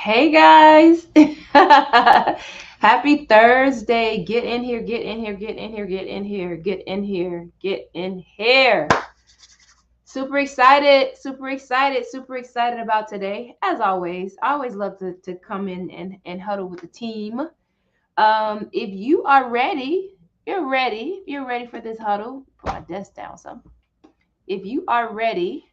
Hey guys. Happy Thursday. Get in here, get in here, get in here, get in here, get in here, get in here. Super excited, super excited, super excited about today. As always, I always love to come in and huddle with the team. If you are ready, you're ready for this huddle. Put my desk down some. If you are ready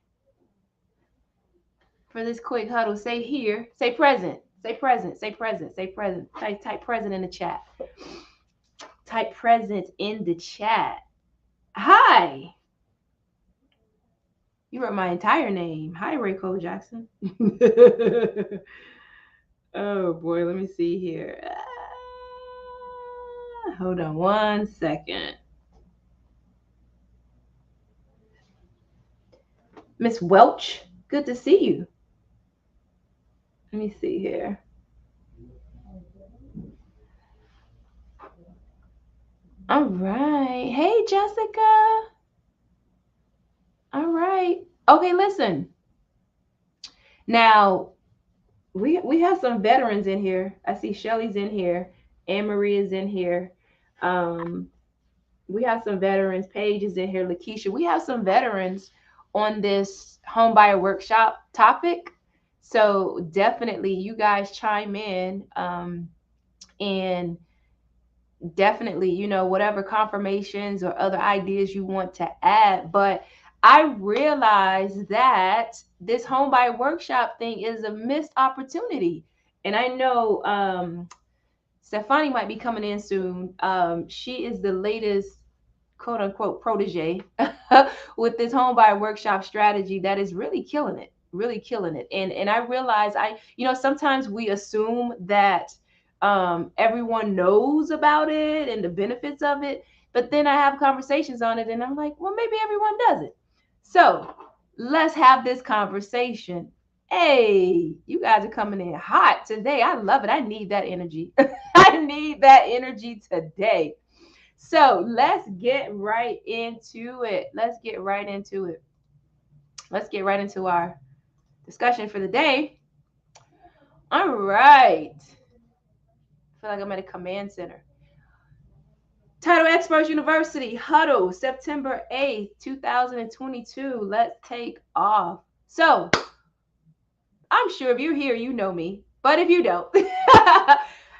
for this quick huddle, say here, say present, say present, say present, say present. Type present in the chat. Type present in the chat. Hi. You wrote my entire name. Hi, Racole Jackson. Oh boy, let me see here. Hold on one second. Miss Welch, good to see you. Let me see here. All right. Hey, Jessica. All right. Okay, listen. Now, we have some veterans in here. I see Shelly's in here. Anne Marie is in here. Um, we have some veterans. Paige is in here. Lakeisha. We have some veterans on this homebuyer workshop topic. So definitely, you guys chime in, and definitely, whatever confirmations or other ideas you want to add. But I realize that this homebuyer workshop thing is a missed opportunity. And I know Stefani might be coming in soon. She is the latest quote unquote protege with this homebuyer workshop strategy that is really killing it. And I realize sometimes we assume that everyone knows about it and the benefits of it, but then I have conversations on it and I'm like, well, maybe everyone doesn't. So let's have this conversation. Hey, you guys are coming in hot today. I love it. I need that energy. I need that energy today. So let's get right into it. Let's get right into it. Let's get right into our discussion for the day. All right. I feel like I'm at a command center. Title Experts University Huddle, September 8th, 2022. Let's take off. So I'm sure if you're here, you know me. But if you don't,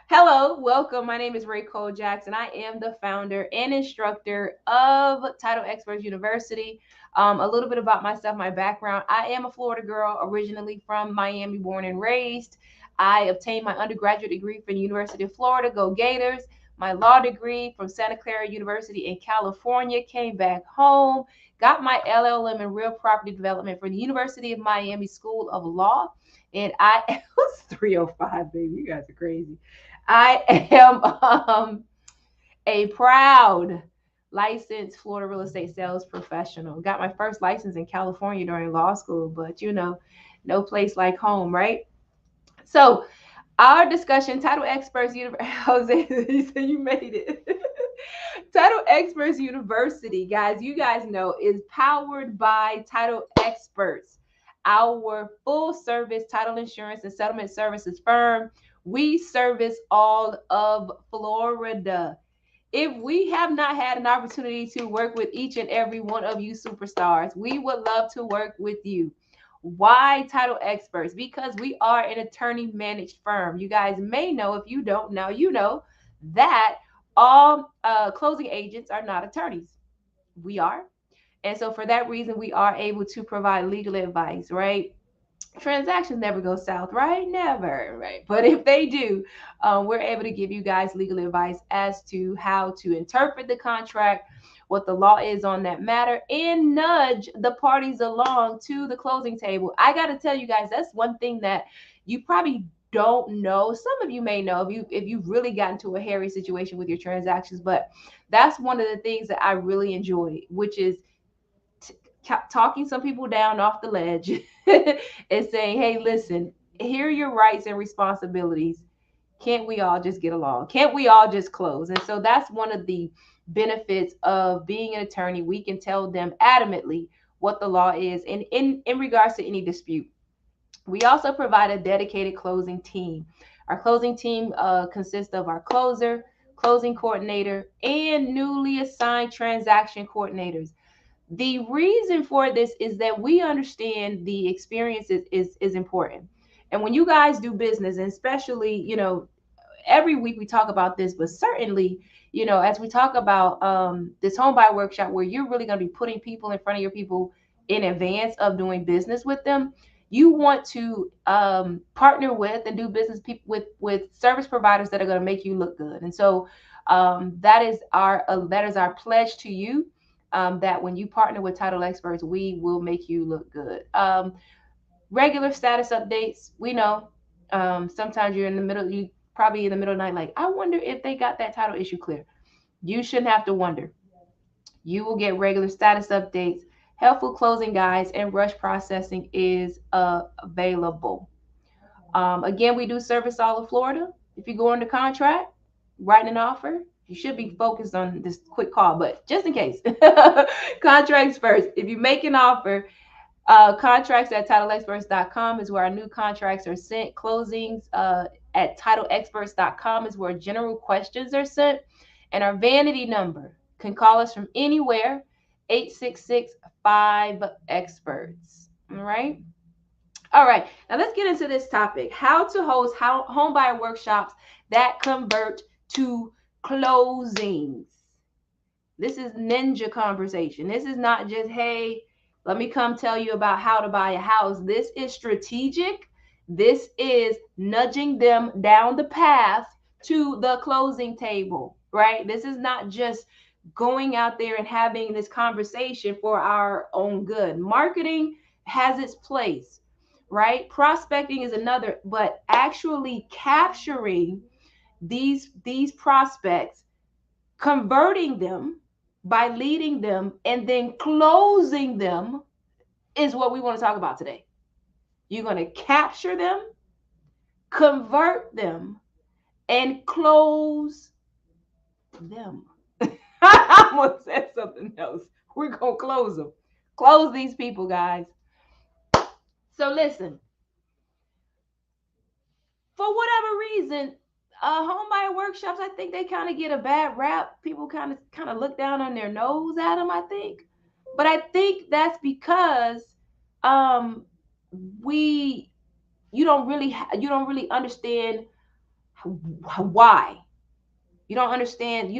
hello, welcome. My name is Racole Jackson. I am the founder and instructor of Title Experts University. A little bit about myself, my background. I am a Florida girl, originally from Miami, born and raised. I obtained my undergraduate degree from the University of Florida, go Gators. My law degree from Santa Clara University in California, came back home, got my LLM in real property development from the University of Miami School of Law. And it was 305, baby. You guys are crazy. I am a proud licensed Florida real estate sales professional. Got my first license in California during law school, but no place like home, right? So our discussion, Title Experts University, Jose, you said you made it. Title Experts University, guys, you guys know, is powered by Title Experts, our full service title insurance and settlement services firm. We service all of Florida. If we have not had an opportunity to work with each and every one of you superstars, we would love to work with you. Why Title Experts? Because we are an attorney managed firm. You guys may know, if you don't know, you know that all closing agents are not attorneys. We are. And so for that reason, we are able to provide legal advice, right? Transactions never go south, right? Never, right? But if they do, we're able to give you guys legal advice as to how to interpret the contract, what the law is on that matter, and nudge the parties along to the closing table. I got to tell you guys, that's one thing that you probably don't know. Some of you may know if you've really gotten to a hairy situation with your transactions, but that's one of the things that I really enjoy, which is talking some people down off the ledge and saying, hey, listen, here are your rights and responsibilities. Can't we all just get along? Can't we all just close? And so that's one of the benefits of being an attorney. We can tell them adamantly what the law is and in regards to any dispute. We also provide a dedicated closing team. Our closing team consists of our closer, closing coordinator, and newly assigned transaction coordinators. The reason for this is that we understand the experience is important. And when you guys do business, and especially, every week we talk about this, but certainly, as we talk about this home buy workshop where you're really going to be putting people in front of your people in advance of doing business with them, you want to partner with and do business with service providers that are going to make you look good. And so that is our pledge to you, that when you partner with title experts, we will make you look good. Regular status updates. We know sometimes you're in the middle, you probably in the middle of the night, like, I wonder if they got that title issue clear. You shouldn't have to wonder. You will get regular status updates, helpful closing guides, and rush processing is available. Again, we do service all of Florida. If you go into contract, writing an offer, you should be focused on this quick call, but just in case, contracts first. If you make an offer, contracts at titleexperts.com is where our new contracts are sent. Closings at titleexperts.com is where general questions are sent. And our vanity number can call us from anywhere, 866-5-experts. All right. All right. Now let's get into this topic: how to host home buyer workshops that convert to closings. This is ninja conversation. This is not just, hey, let me come tell you about how to buy a house. This is strategic. This is nudging them down the path to the closing table, right? This is not just going out there and having this conversation for our own good. Marketing has its place, right? Prospecting is another, but actually capturing these prospects, converting them by leading them, and then closing them is what we want to talk about today. You're going to capture them, convert them, and close them. I'm going to say something else. We're going to close them. Close these people, guys. So listen, for whatever reason, home buyer workshops, I think they kind of get a bad rap. People kind of look down on their nose at them, I think. But I think that's because um, we you don't really understand why. You don't understand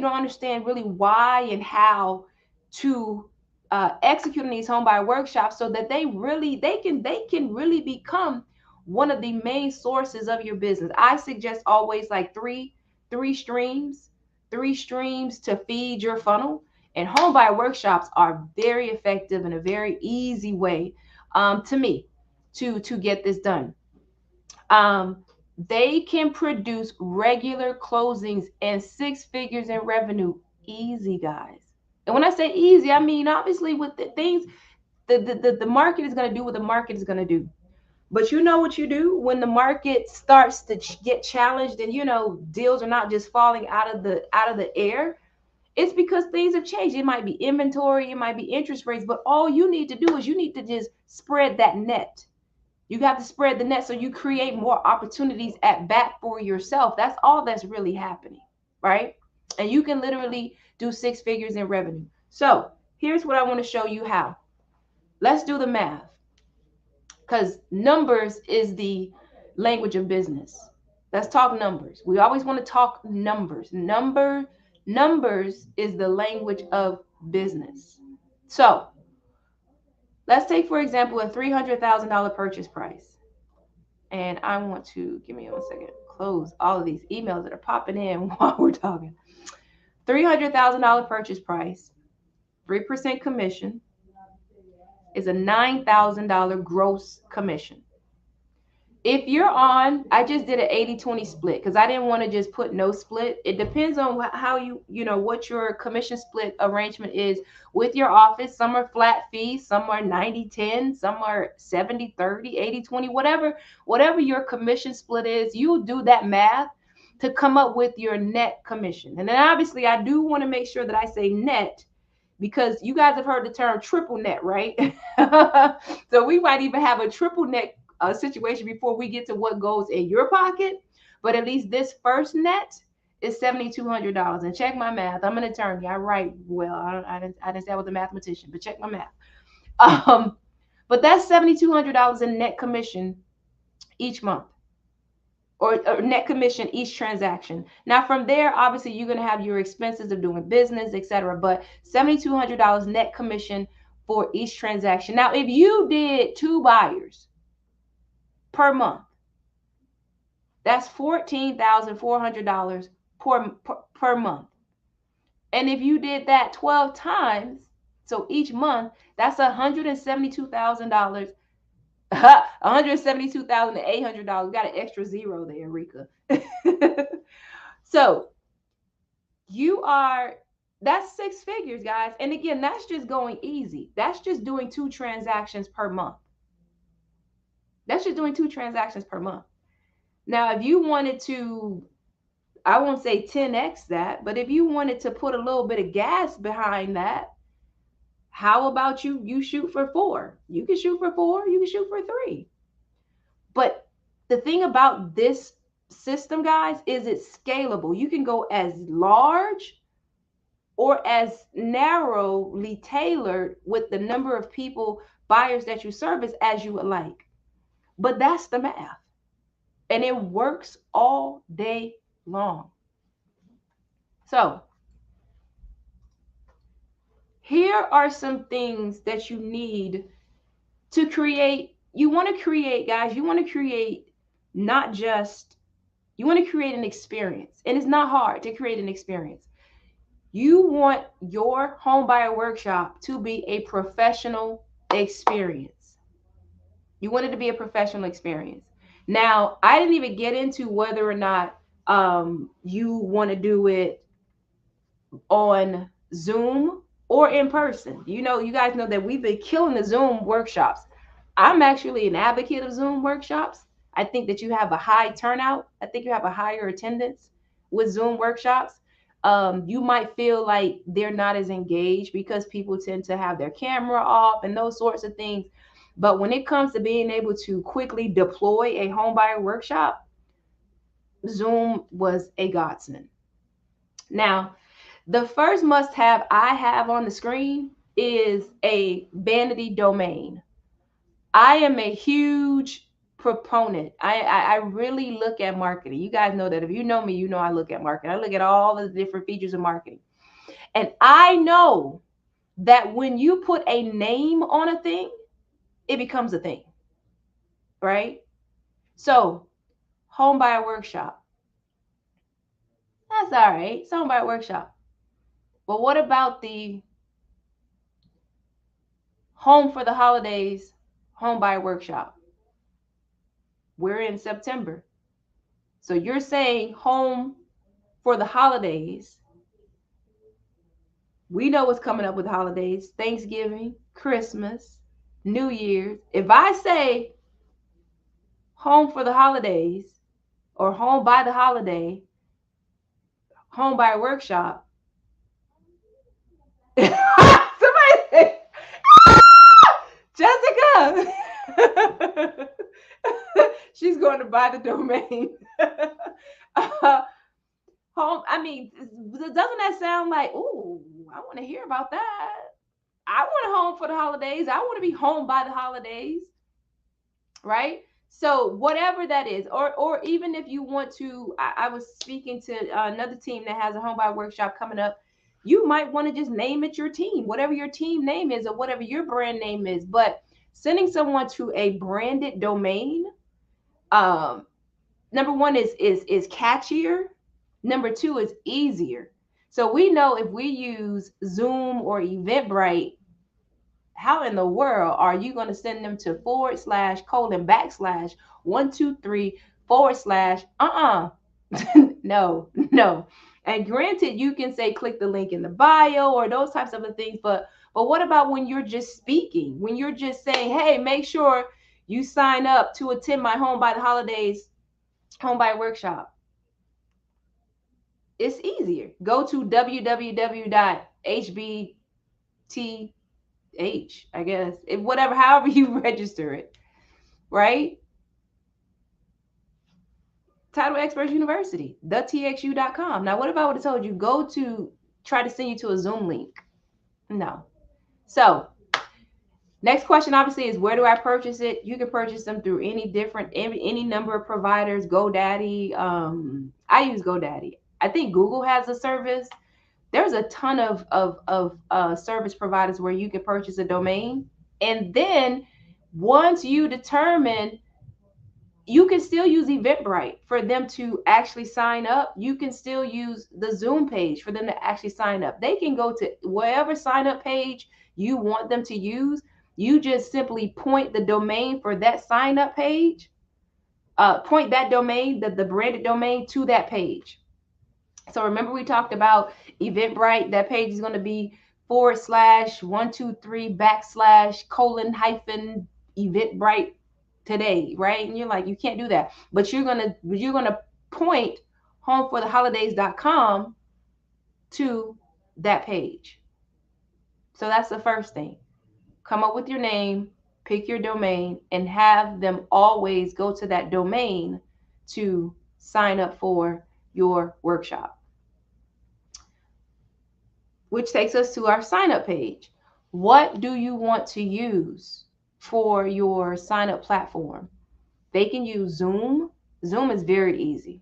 really why and how to execute in these home buyer workshops, so that they can really become one of the main sources of your business. I suggest always like three streams, three streams to feed your funnel. And home buyer workshops are very effective and a very easy way, to me, to get this done. um, they can produce regular closings and six figures in revenue easy, guys. And when I say easy, I mean obviously with the things, the market is going to do what the market is going to do. But you know what you do when the market starts to get challenged, and deals are not just falling out of the air. It's because things have changed. It might be inventory, it might be interest rates, but all you need to do is you need to just spread that net. You got to spread the net so you create more opportunities at bat for yourself. That's all that's really happening, right? And you can literally do six figures in revenue. So here's what I want to show you how. Let's do the math, because numbers is the language of business. Let's talk numbers. We always want to talk numbers. Numbers is the language of business. So let's take, for example, a $300,000 purchase price. And I want to, give me 1 second, close all of these emails that are popping in while we're talking. $300,000 purchase price, 3% commission is a $9,000 gross commission. If you're on, I just did an 80-20 split because I didn't want to just put no split. It depends on how what your commission split arrangement is with your office. Some are flat fees, some are 90-10, some are 70-30, 80-20, whatever your commission split is. You'll do that math to come up with your net commission. And then obviously I do want to make sure that I say net, because you guys have heard the term triple net, right? So we might even have a triple net situation before we get to what goes in your pocket. But at least this first net is $7,200. And check my math. I'm an attorney. I write well. I didn't say I was a mathematician, but check my math. But that's $7,200 in net commission each month, or net commission each transaction. Now from there, obviously you're going to have your expenses of doing business, etc. But $7,200 net commission for each transaction. Now, if you did 2 buyers per month, that's $14,400 per month. And if you did that 12 times, so each month, that's $172,000. $172,800. Got an extra zero there, Rika. So that's 6 figures, guys. And again, that's just going easy. That's just doing 2 transactions per month. That's just doing 2 transactions per month. Now, if you wanted to, I won't say 10x that, but if you wanted to put a little bit of gas behind that, how about you shoot for 4? You can shoot for 4, you can shoot for 3. But the thing about this system, guys, is it's scalable. You can go as large or as narrowly tailored with the number of people, buyers that you service as you would like. But that's the math. And it works all day long. So here are some things that you need to create. You want to create, guys, you want to create not just, you want to create an experience. And it's not hard to create an experience. You want your Homebuyer Workshop to be a professional experience. You want it to be a professional experience. Now, I didn't even get into whether or not you want to do it on Zoom or in person. You know, you guys know that we've been killing the Zoom workshops. I'm actually an advocate of Zoom workshops. I think that you have a high turnout. I think you have a higher attendance with Zoom workshops. You might feel like they're not as engaged because people tend to have their camera off and those sorts of things. But when it comes to being able to quickly deploy a homebuyer workshop, Zoom was a godsend. Now, the first must-have I have on the screen is a vanity domain. I am a huge proponent. I really look at marketing. You guys know that. If you know me, you know I look at marketing. I look at all the different features of marketing. And I know that when you put a name on a thing, it becomes a thing, right? So, Homebuyer Workshop. That's all right. It's Homebuyer Workshop. But what about the Home for the Holidays Homebuyer Workshop? We're in September. So you're saying home for the holidays. We know what's coming up with holidays: Thanksgiving, Christmas, New Year's. If I say home for the holidays or home by the holiday, Homebuyer Workshop, somebody say, Jessica, she's going to buy the domain. I mean, doesn't that sound like, ooh, I want to hear about that. I want a home for the holidays. I want to be home by the holidays, right? So whatever that is, or even if you want to, I was speaking to another team that has a homebuyer workshop coming up. You might want to just name it your team, whatever your team name is or whatever your brand name is. But sending someone to a branded domain, number one is catchier. Number two is easier. So we know if we use Zoom or Eventbrite, how in the world are you going to send them to //123 / no. And granted, you can say click the link in the bio or those types of things, but what about when you're just speaking, when you're just saying, hey, make sure you sign up to attend my Home by the Holidays Homebuyer Workshop? It's easier. Go to www.hbth, I guess, however you register it, right? Title Experts University, thetxu.com. Now, what if I would have told you, go to, try to send you to a Zoom link? No. So, next question obviously is, where do I purchase it? You can purchase them through any number of providers. GoDaddy. I use GoDaddy. I think Google has a service. There's a ton of service providers where you can purchase a domain. And then once you determine, you can still use Eventbrite for them to actually sign up. You can still use the Zoom page for them to actually sign up. They can go to whatever sign up page you want them to use. You just simply point the domain for that sign up page, point that domain, the branded domain, to that page. So remember, we talked about Eventbrite. That page is going to be /123 / Eventbrite today, right? And you're like, you can't do that. But you're gonna point homefortheholidays.com to that page. So that's the first thing. Come up with your name, pick your domain, and have them always go to that domain to sign up for your workshop. Which takes us to our sign up page. What do you want to use for your sign up platform? They can use Zoom. Zoom is very easy.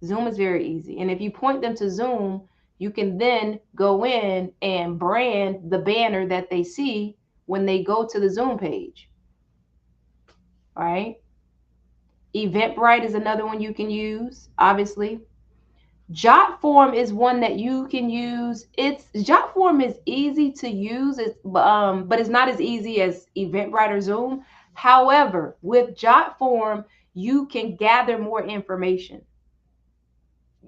Zoom is very easy. And if you point them to Zoom, you can then go in and brand the banner that they see when they go to the Zoom page. All right. Eventbrite is another one you can use, obviously. Jotform is one that you can use. Jotform is easy to use, but it's not as easy as Eventbrite or Zoom. However, with Jotform, you can gather more information.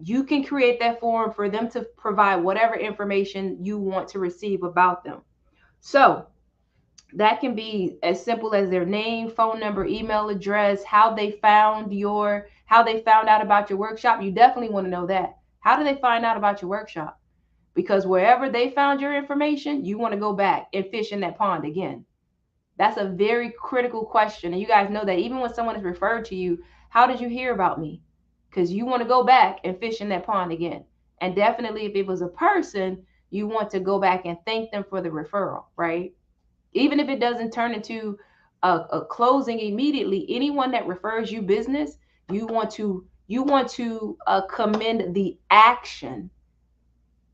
You can create that form for them to provide whatever information you want to receive about them. So that can be as simple as their name, phone number, email address, how they found out about your workshop. You definitely want to know that. How do they find out about your workshop? Because wherever they found your information, you want to go back and fish in that pond again. That's a very critical question. And you guys know that even when someone is referred to you, how did you hear about me? Because you want to go back and fish in that pond again. And definitely, if it was a person, you want to go back and thank them for the referral, right? Even if it doesn't turn into a closing immediately, anyone that refers you business, you want to commend the action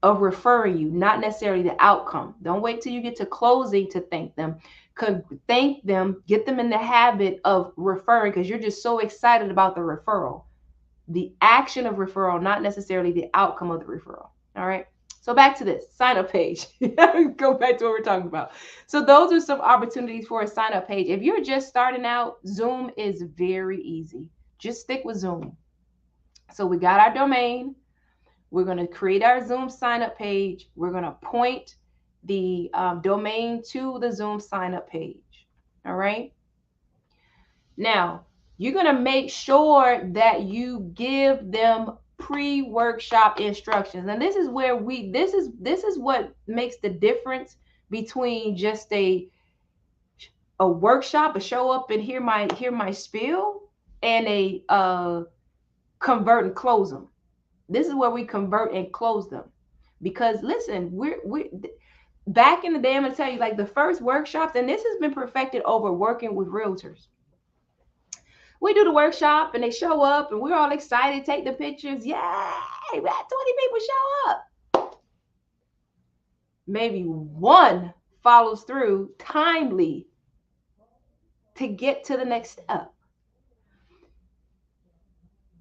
of referring you, not necessarily the outcome. Don't wait till you get to closing to thank them. Thank them, get them in the habit of referring, because you're just so excited about the referral. The action of referral, not necessarily the outcome of the referral. All right. So back to this sign up page. Go back to what we're talking about. So those are some opportunities for a sign up page. If you're just starting out, Zoom is very easy. Just stick with Zoom. So we got our domain. We're going to create our Zoom sign up page. We're going to point the domain to the Zoom sign up page. All right. Now, you're going to make sure that you give them pre-workshop instructions. And this is where this is what makes the difference between just a workshop, a show up and hear my spiel, and a convert and close them. This is where we convert and close them. Because listen, we're back in the day, I'm gonna tell you, like the first workshops, and this has been perfected over working with realtors. We do the workshop and they show up and we're all excited, take the pictures. Yay, we had 20 people show up. Maybe one follows through timely to get to the next step.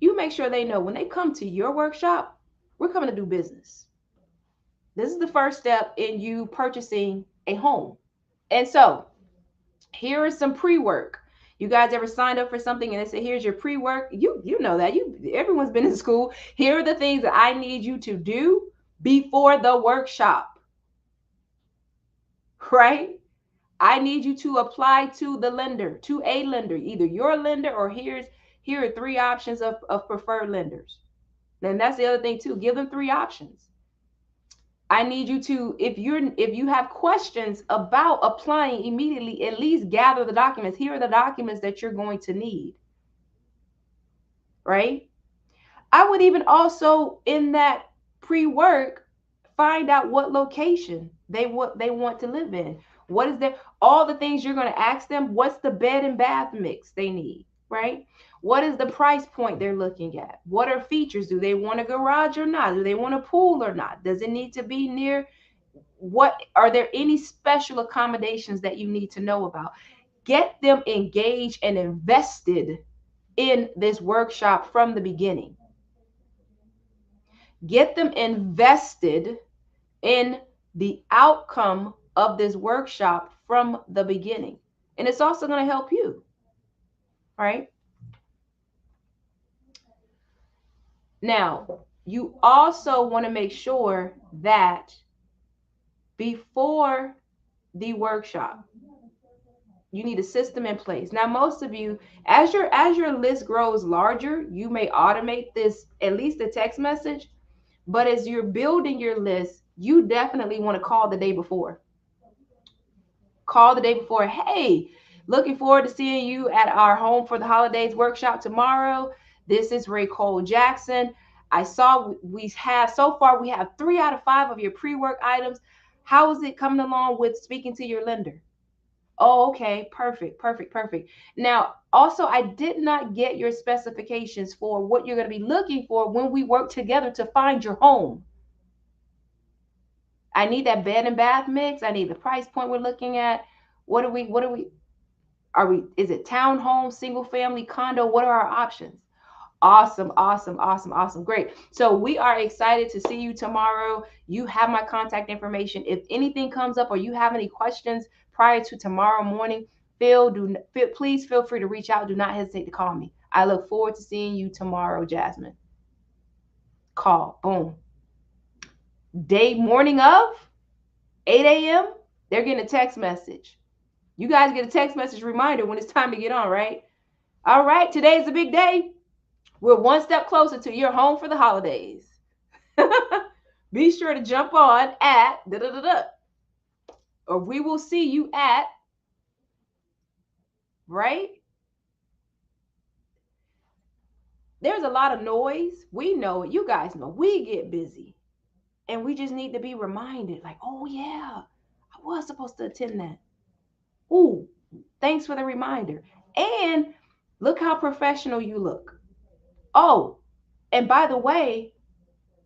You make sure they know when they come to your workshop, we're coming to do business. This is the first step in you purchasing a home. And so here is some pre-work. You guys ever signed up for something and they say, here's your pre-work? You know that. Everyone's been in school. Here are the things that I need you to do before the workshop. Right? I need you to apply to the lender, to a lender, either your lender or here are 3 options of preferred lenders. And that's the other thing too. Give them 3 options. I need you to, if you have questions about applying immediately, at least gather the documents. Here are the documents that you're going to need. Right? I would even also in that pre-work find out what location they want to live in. What is their all the things you're going to ask them? What's the bed and bath mix they need, right? What is the price point they're looking at? What are features? Do they want a garage or not? Do they want a pool or not? Does it need to be near? What are there any special accommodations that you need to know about? Get them engaged and invested in this workshop from the beginning. Get them invested in the outcome of this workshop from the beginning. And it's also going to help you, right? Now, you also want to make sure that before the workshop, you need a system in place. Now, most of you, as your list grows larger, you may automate this, at least a text message. But as you're building your list, you definitely want to call the day before. Call the day before. Hey, looking forward to seeing you at our Home for the Holidays workshop tomorrow. This is Racole Jackson. I saw we have so far, we have 3 out of 5 of your pre-work items. How is it coming along with speaking to your lender? Oh, okay. Perfect, perfect, perfect. Now, also, I did not get your specifications for what you're going to be looking for when we work together to find your home. I need that bed and bath mix. I need the price point we're looking at. What are we, is it townhome, single family, condo? What are our options? Awesome, awesome, awesome, awesome. Great. So we are excited to see you tomorrow. You have my contact information. If anything comes up or you have any questions prior to tomorrow morning, please feel free to reach out. Do not hesitate to call me. I look forward to seeing you tomorrow, Jasmine. Call. Boom. Morning of 8 a.m., they're getting a text message. You guys get a text message reminder when it's time to get on, right? All right, today's a big day. We're one step closer to your home for the holidays. Be sure to jump on at or we will see you at, right? There's a lot of noise. We know it. You guys know we get busy. And we just need to be reminded, like, oh, yeah, I was supposed to attend that. Ooh, thanks for the reminder. And look how professional you look. Oh, and by the way,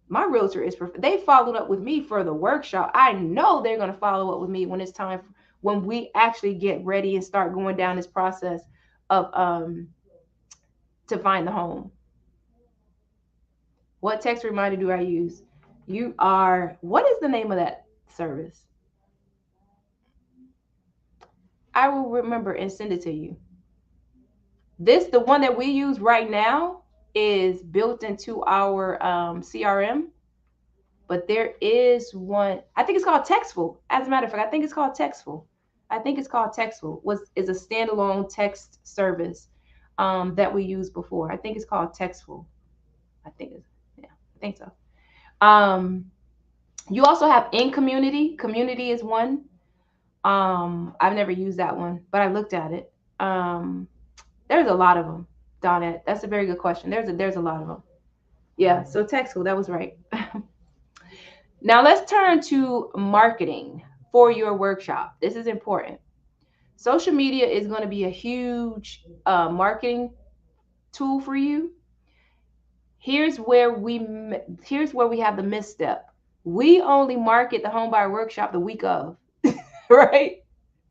my realtor they followed up with me for the workshop. I know they're going to follow up with me when it's time, when we actually get ready and start going down this process of to find the home. What text reminder do I use? What is the name of that service? I will remember and send it to you. The one that we use right now is built into our CRM. But there is one, I think it's called Textful. As a matter of fact, I think it's called Textful. Is a standalone text service that we used before. I think it's called Textful. I think so. You also have In Community. Community is one. I've never used that one, but I looked at it. There's a lot of them, Donette. That's a very good question. There's a lot of them. Yeah, so Textful, that was right. Now let's turn to marketing for your workshop. This is important. Social media is going to be a huge marketing tool for you. Here's where we have the misstep. We only market the Homebuyer Workshop the week of, right?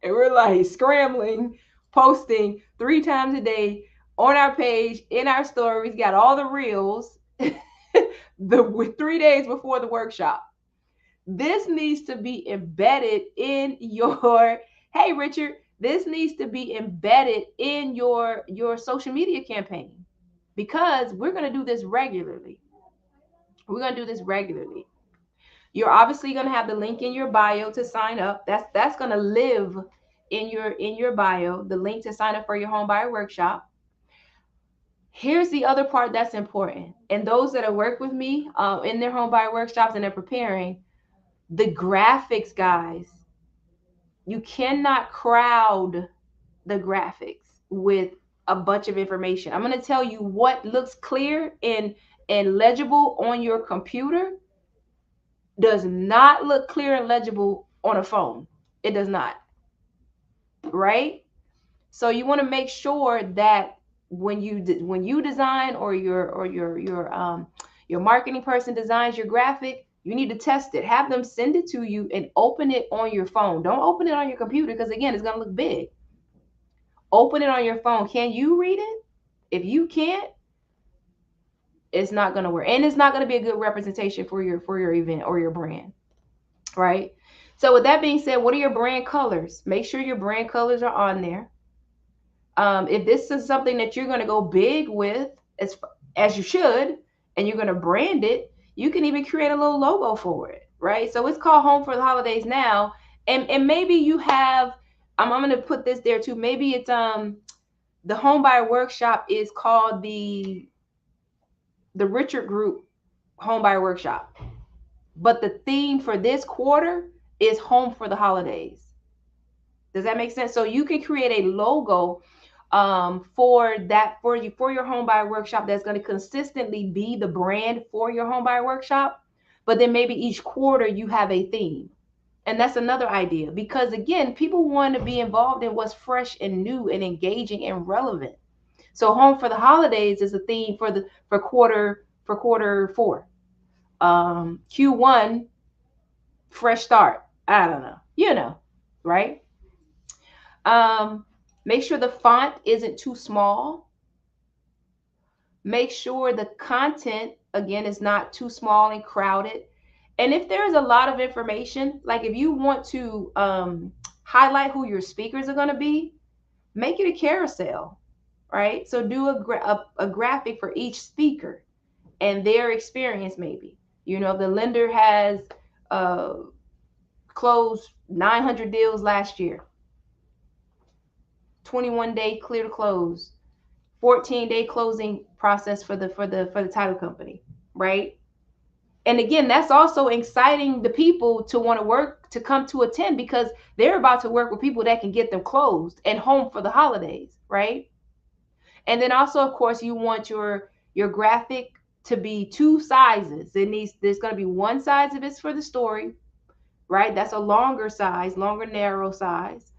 And we're like scrambling, posting 3 times a day on our page, in our stories, got all the reels, the 3 days before the workshop. This needs to be embedded in your, hey, Richard, this needs to be embedded in your social media campaign, because we're going to do this regularly. You're obviously going to have the link in your bio to sign up. That's going to live in your bio, the link to sign up for your Homebuyer Workshop. Here's the other part that's important. And those that have worked with me in their Homebuyer Workshops and they're preparing, the graphics, guys, you cannot crowd the graphics with a bunch of information. I'm going to tell you what looks clear and and legible on your computer does not look clear and legible on a phone. It does not, right? So you want to make sure that when you design, or your marketing person designs your graphic, you need to test it. Have them send it to you and open it on your phone. Don't open it on your computer, because again, it's going to look big. Open it on your phone. Can you read it? If you can't, it's not going to work, and it's not going to be a good representation for your event or your brand, right? So with that being said, what are your brand colors? Make sure your brand colors are on there. If this is something that you're going to go big with, as you should, and you're going to brand it, you can even create a little logo for it, right? So it's called Home for the Holidays now, and maybe you have. I'm going to put this there too. Maybe it's the Homebuyer Workshop is called the Richard Group Homebuyer Workshop, but the theme for this quarter is Home for the Holidays. Does that make sense? So you can create a logo for your Homebuyer Workshop that's going to consistently be the brand for your Homebuyer Workshop, but then maybe each quarter you have a theme. And that's another idea, because again, people want to be involved in what's fresh and new and engaging and relevant. So Home for the Holidays is a theme for quarter four. Q1, fresh start. I don't know, right? Make sure the font isn't too small. Make sure the content, again, is not too small and crowded. And if there's a lot of information, like if you want to highlight who your speakers are going to be, make it a carousel, right? So do a graphic for each speaker and their experience, maybe. The lender has closed 900 deals last year, 21-day clear to close, 14-day closing process for the title company, right? And again, that's also exciting the people to want to come to attend, because they're about to work with people that can get them closed and home for the holidays, right? And then also, of course, you want your graphic to be two sizes. There's going to be one size if it's for the story, right? That's a longer size, longer narrow size.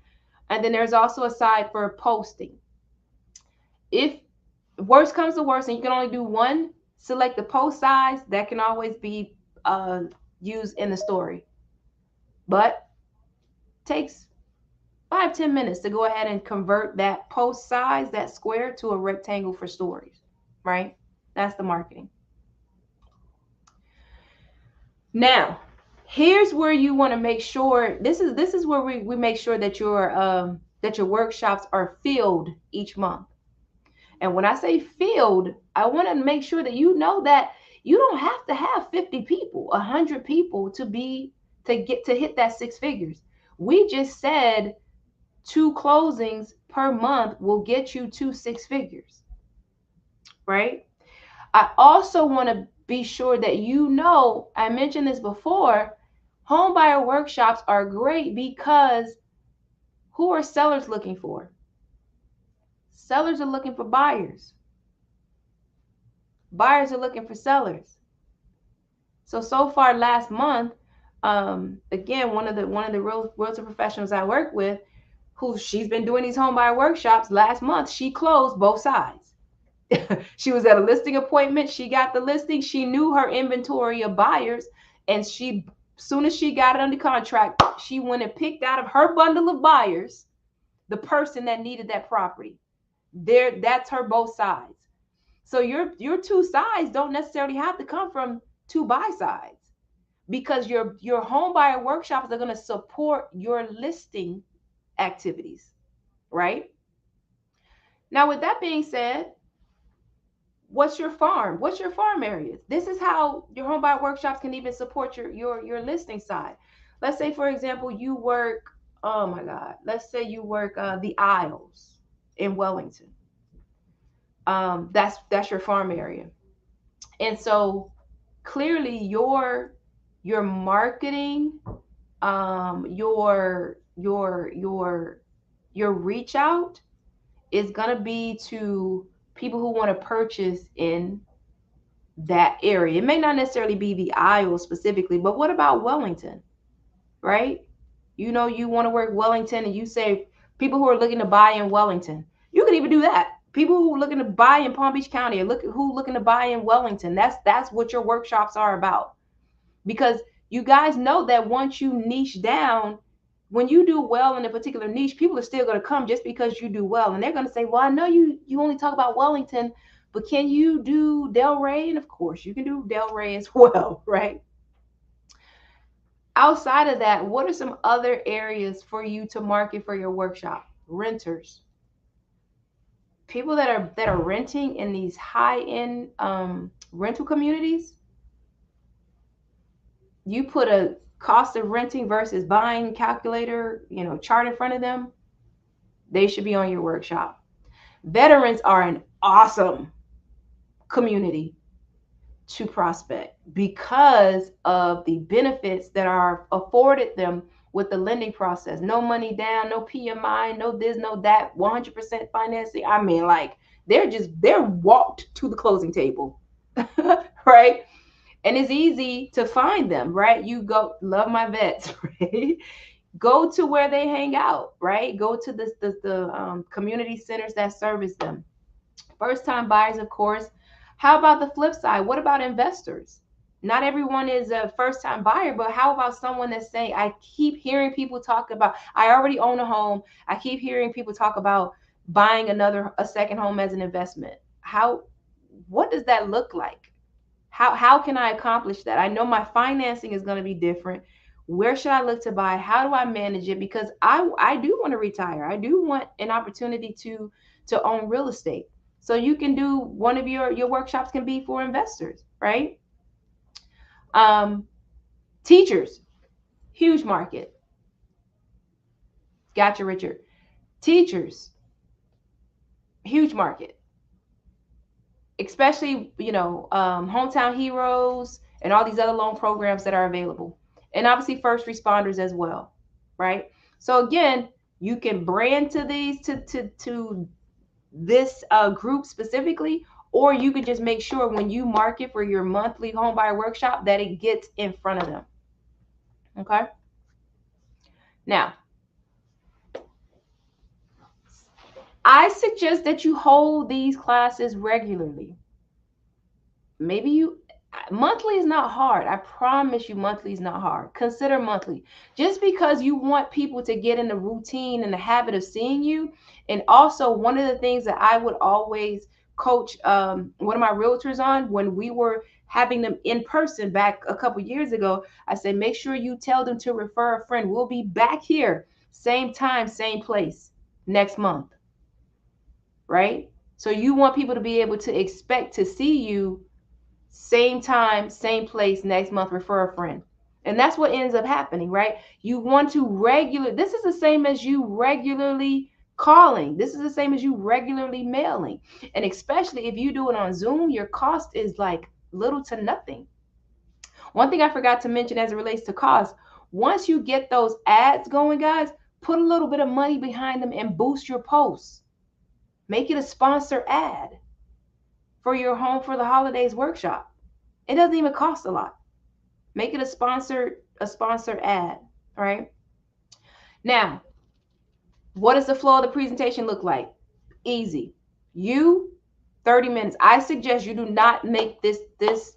And then there's also a side for posting. If worst comes to worst and you can only do one, select the post size. That can always be used in the story. But takes 5-10 minutes to go ahead and convert that post size, that square, to a rectangle for stories, right? That's the marketing. Now, here's where you want to make sure, this is where we make sure that your workshops are filled each month. And when I say filled, I want to make sure that you know that you don't have to have 50 people, 100 people to hit that six figures. We just said 2 closings per month will get you to 6 figures, right? I also want to be sure that I mentioned this before, Homebuyer Workshops are great because who are sellers looking for? Sellers are looking for buyers. Buyers are looking for sellers. So far last month, again, one of the realtor professionals I work with, she's been doing these Homebuyer Workshops, last month she closed both sides. She was at a listing appointment. She got the listing. She knew her inventory of buyers, and soon as she got it under contract, she went and picked out of her bundle of buyers the person that needed that property. That's her both sides. So your two sides don't necessarily have to come from two buy sides, because your home buyer workshops are going to support your listing activities, right? Now, with that being said, what's your farm? What's your farm areas? This is how your home buyer workshops can even support your listing side. Let's say, for example, you work, oh my God, let's say you work the Isles in Wellington. That's your farm area. And so clearly your marketing, your reach out is going to be to people who want to purchase in that area. It may not necessarily be the Isles specifically, but what about Wellington, right? You know, you want to work Wellington and you say people who are looking to buy in Wellington. You could even do that. People who are looking to buy in Palm Beach County, or who looking to buy in Wellington. That's what your workshops are about. Because you guys know that once you niche down, when you do well in a particular niche, people are still going to come just because you do well, and they're going to say, "Well, I know you only talk about Wellington, but can you do Delray?" And of course, you can do Delray as well, right? Outside of that, what are some other areas for you to market for your workshop? Renters, people that are renting in these high end rental communities. You put a cost of renting versus buying calculator, chart in front of them. They should be on your workshop. Veterans are an awesome community to prospect because of the benefits that are afforded them with the lending process. No money down, no PMI, no this, no that, 100% financing. I mean, like, they're walked to the closing table, right? And it's easy to find them, right? You go, love my vets, right? Go to where they hang out, right? Go to the community centers that service them. First time buyers, of course. How about the flip side? What about investors? Not everyone is a first time buyer, but how about someone that's saying, I keep hearing people talk about, I already own a home. I keep hearing people talk about buying a second home as an investment. What does that look like? How can I accomplish that? I know my financing is going to be different. Where should I look to buy? How do I manage it? Because I do want to retire. I do want an opportunity to own real estate. So you can do one of your workshops can be for investors, right? Um, Teachers, huge market. Gotcha, Richard. Teachers, huge market, especially hometown heroes and all these other loan programs that are available, and obviously first responders as well, right? So again, you can brand to these to this group specifically, or you could just make sure when you market for your monthly home buyer workshop that it gets in front of them. Okay. Now, I suggest that you hold these classes regularly. Maybe monthly is not hard. I promise you, monthly is not hard. Consider monthly. Just because you want people to get in the routine and the habit of seeing you. And also, one of the things that I would always coach one of my realtors on when we were having them in person back a couple years ago, I said, make sure you tell them to refer a friend. We'll be back here, same time, same place next month, right? So you want people to be able to expect to see you same time, same place next month, refer a friend. And that's what ends up happening, right? You want to this is the same as you regularly calling. This is the same as you regularly mailing. And especially if you do it on Zoom, your cost is like little to nothing. One thing I forgot to mention as it relates to cost, once you get those ads going, guys, put a little bit of money behind them and boost your posts. Make it a sponsor ad for your Home for the Holidays workshop. It doesn't even cost a lot. Make it a sponsored ad, right? Now, what does the flow of the presentation look like? Easy. 30 minutes. I suggest you do not make this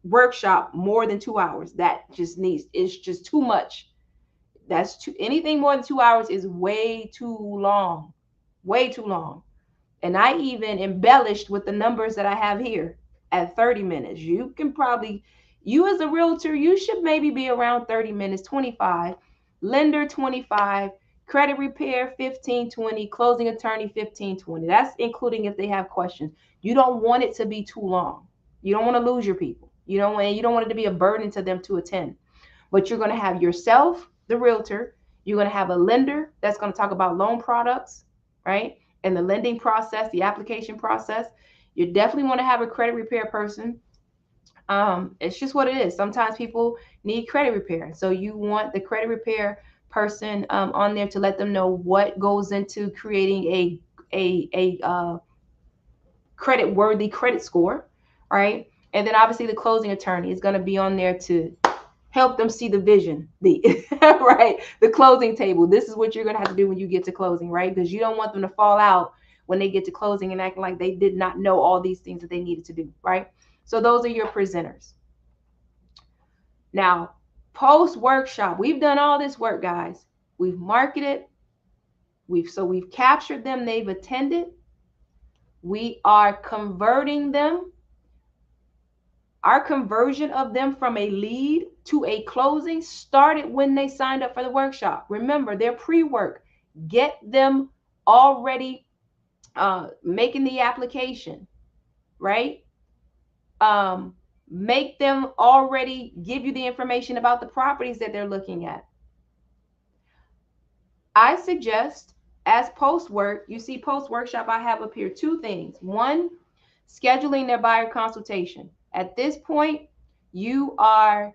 workshop more than 2 hours. It's just too much. Anything more than 2 hours is way too long. Way too long. And I even embellished with the numbers that I have here at 30 minutes. You as a realtor, you should maybe be around 30 minutes, 25, lender 25, credit repair 15, 20, closing attorney 15, 20. That's including if they have questions. You don't want it to be too long. You don't want to lose your people. You don't want it to be a burden to them to attend. But you're going to have yourself, the realtor, you're going to have a lender that's going to talk about loan products, right? And the lending process, the application process. You definitely want to have a credit repair person. It's just what it is. Sometimes people need credit repair. So you want the credit repair person on there to let them know what goes into creating a credit worthy credit score, right? And then obviously the closing attorney is going to be on there to help them see the vision, right? The closing table. This is what you're going to have to do when you get to closing, right? Because you don't want them to fall out when they get to closing and acting like they did not know all these things that they needed to do, right? So those are your presenters. Now, post workshop, we've done all this work, guys. We've marketed, we've captured them, they've attended. We are converting them. Our conversion of them from a lead to a closing started when they signed up for the workshop. Remember, their pre-work. Get them already making the application, right? Make them already give you the information about the properties that they're looking at. I suggest as post work, you see post workshop, I have up here two things. One, scheduling their buyer consultation. At this point, you are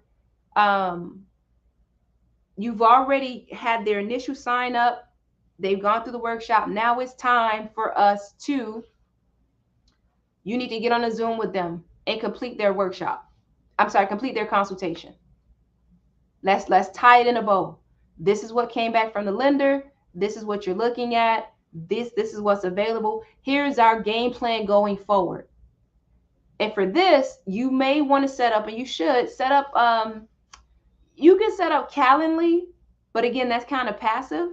you've already had their initial sign up. They've gone through the workshop. Now it's time for us to, you need to get on a Zoom with them and complete their workshop. I'm sorry, complete their consultation. Let's tie it in a bow. This is what came back from the lender. This is what you're looking at. This is what's available. Here's our game plan going forward. And for this, you may want to set up, and you should set up, you can set up Calendly, but again, that's kind of passive.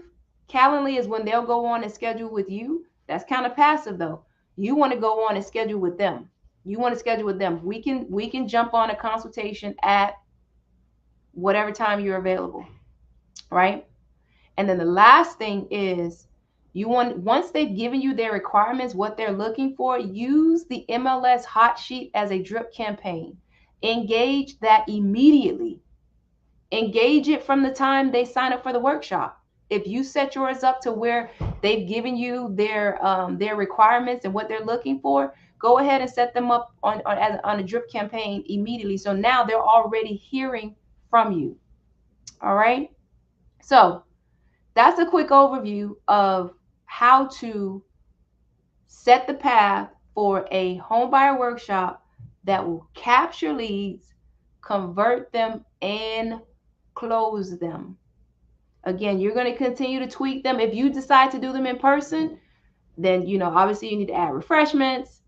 Calendly is when they'll go on and schedule with you. That's kind of passive though. You want to go on and schedule with them. You want to schedule with them. We can jump on a consultation at whatever time you're available, right? And then the last thing is, you want, once they've given you their requirements, what they're looking for, use the MLS hot sheet as a drip campaign. Engage that immediately. Engage it from the time they sign up for the workshop. If you set yours up to where they've given you their requirements and what they're looking for, go ahead and set them up on a drip campaign immediately. So now they're already hearing from you. All right. So that's a quick overview of how to set the path for a home buyer workshop that will capture leads, convert them, and close them. Again, you're going to continue to tweak them. If you decide to do them in person, then, you know, obviously you need to add refreshments.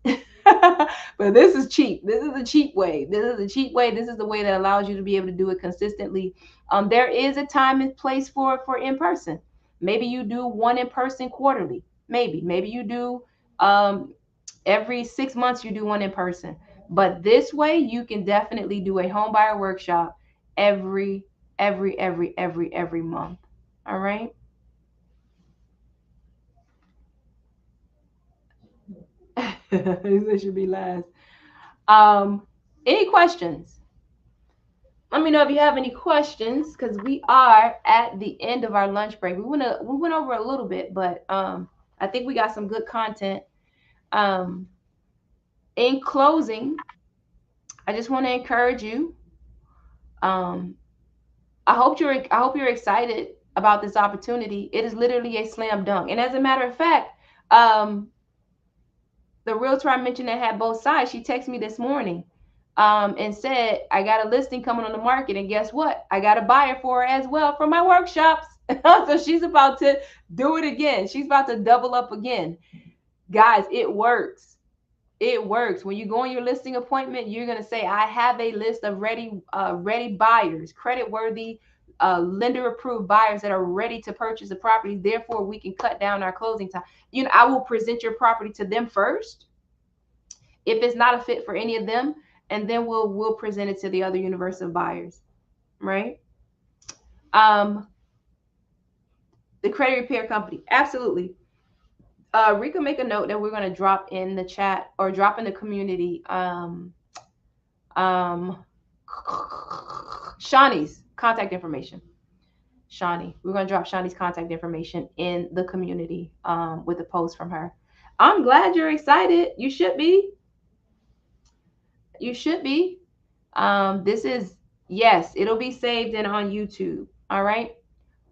But this is cheap. This is a cheap way. This is a cheap way. This is the way that allows you to be able to do it consistently. There is a time and place for in person. Maybe you do one in person quarterly. Maybe you do every 6 months you do one in person. But this way you can definitely do a home buyer workshop every month. All right. This should be last. Any questions? Let me know if you have any questions, because we are at the end of our lunch break. We went over a little bit, but I think we got some good content. In closing, I just want to encourage you. I hope you're excited about this opportunity. It is literally a slam dunk. And as a matter of fact, the realtor I mentioned that had both sides, she texted me this morning and said, I got a listing coming on the market. And guess what? I got a buyer for her as well from my workshops. So she's about to do it again. She's about to double up again. Guys, it works. It works. When you go on your listing appointment, you're going to say, I have a list of ready buyers, credit-worthy, lender-approved buyers that are ready to purchase the property. Therefore, we can cut down our closing time. You know, I will present your property to them first if it's not a fit for any of them, and then we'll present it to the other universe of buyers, right? The credit repair company, absolutely. Rika, make a note that we're going to drop in the chat or drop in the community Shawnee's contact information. Shawnee, we're going to drop Shawnee's contact information in the community with a post from her. I'm glad you're excited. You should be. You should be. This is, yes, it'll be saved and on YouTube. All right.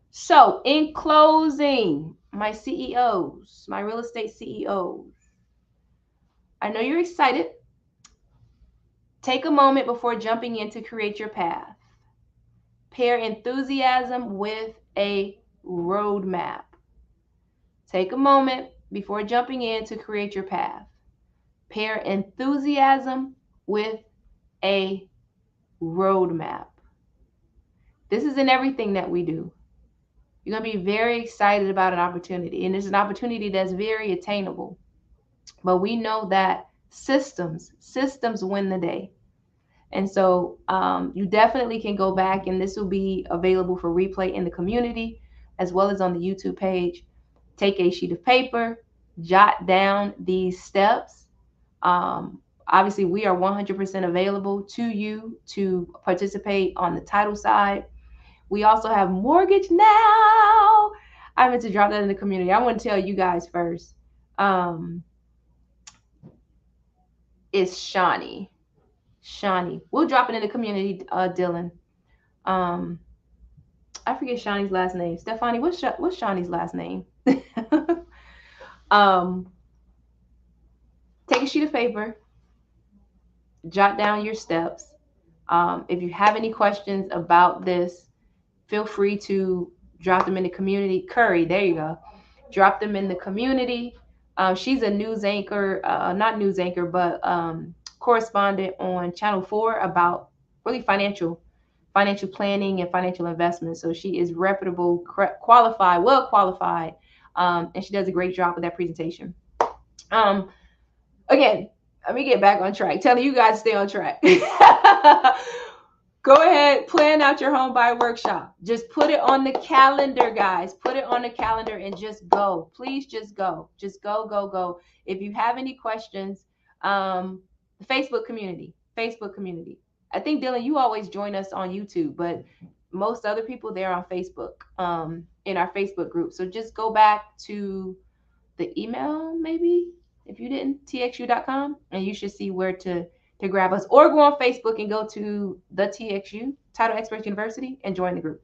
So in closing, my CEOs, my real estate CEOs, I know you're excited. Take a moment before jumping in to create your path. Pair enthusiasm with a roadmap. Take a moment before jumping in to create your path. Pair enthusiasm with a roadmap. This is in everything that we do. You're going to be very excited about an opportunity, and it's an opportunity that's very attainable. But we know that systems win the day. And so you definitely can go back, and this will be available for replay in the community as well as on the YouTube page. Take a sheet of paper, jot down these steps. Obviously, we are 100% available to you to participate on the title side. We also have mortgage now. I meant to drop that in the community. I want to tell you guys first. It's Shawnee. We'll drop it in the community, Dylan. I forget Shawnee's last name. Stefani, what's Shawnee's last name? Take a sheet of paper, jot down your steps. If you have any questions about this, feel free to drop them in the community. Curry, there you go. Drop them in the community. She's a news anchor, not news anchor, but correspondent on Channel 4 about really financial planning and financial investment. So she is reputable, qualified, well qualified, and she does a great job with that presentation. Again, let me get back on track. Telling you guys to stay on track. Go ahead, plan out your home buyer workshop. Just put it on the calendar, guys. Put it on the calendar and just go. Please just go. Just go. If you have any questions, the Facebook community. I think, Dylan, you always join us on YouTube, but most other people, they're on Facebook, in our Facebook group. So just go back to the email, maybe, if you didn't, txu.com, and you should see where to grab us, or go on Facebook and go to the TXU, Title Experts University, and join the group.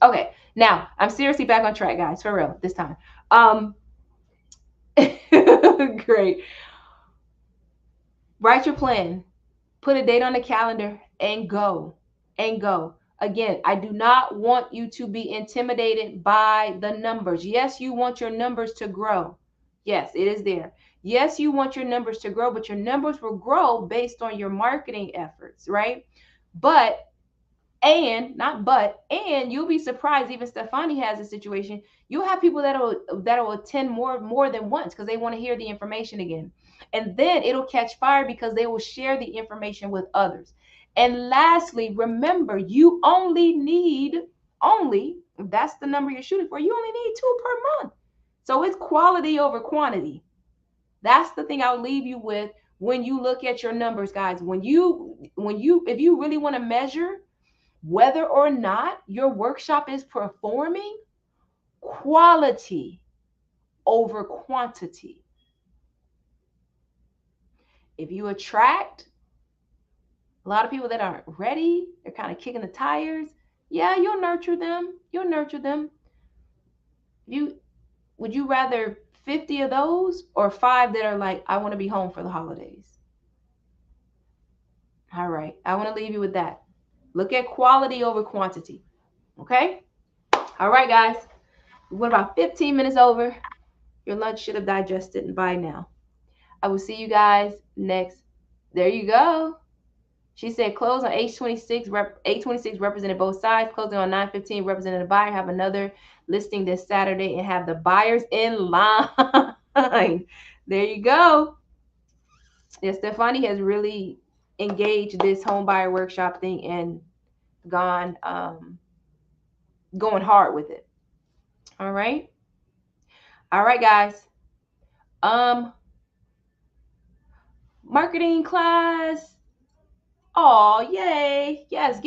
Okay, now I'm seriously back on track, guys, for real this time. Great. Write your plan, put a date on the calendar, and go. Again, I do not want you to be intimidated by the numbers. Yes, you want your numbers to grow. Yes, it is there. Yes, you want your numbers to grow, but your numbers will grow based on your marketing efforts, right? And you'll be surprised. Even Stefani has a situation. You'll have people that'll attend more than once because they want to hear the information again, and then it'll catch fire because they will share the information with others. And lastly, remember, you that's the number you're shooting for. You only need 2 per month, so it's quality over quantity. That's the thing I'll leave you with when you look at your numbers, guys. If you really want to measure whether or not your workshop is performing, quality over quantity. If you attract a lot of people that aren't ready, they're kind of kicking the tires, yeah, you'll nurture them. Would you rather 50 of those or 5 that are like, I want to be home for the holidays? All right, I want to leave you with that. Look at quality over quantity. Okay? All right, guys. We went about 15 minutes over. Your lunch should have digested by now. I will see you guys next. There you go. She said close on H26. 826 represented both sides. Closing on 915 represented a buyer. Have another listing this Saturday and have the buyers in line. There you go. Yeah, Stefani has really engaged this home buyer workshop thing and going hard with it. All right, guys. Marketing class. Oh, yay. Yes,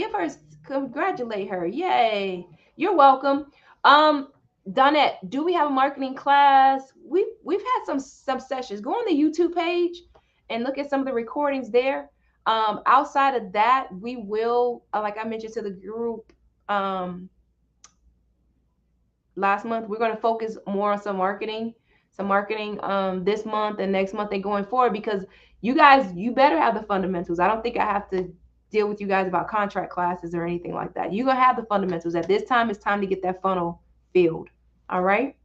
congratulate her. Yay. You're welcome. Donette, do we have a marketing class? We've had some sessions. Go on the YouTube page and look at some of the recordings there. Outside of that, we will, like I mentioned to the group last month, we're going to focus more on some marketing. some marketing this month and next month and going forward, because you guys, you better have the fundamentals. I don't think I have to deal with you guys about contract classes or anything like that. You're going to have the fundamentals. At this time, it's time to get that funnel filled. All right.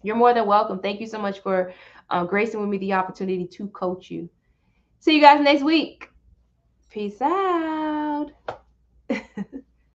You're more than welcome. Thank you so much for gracing with me the opportunity to coach you. See you guys next week. Peace out.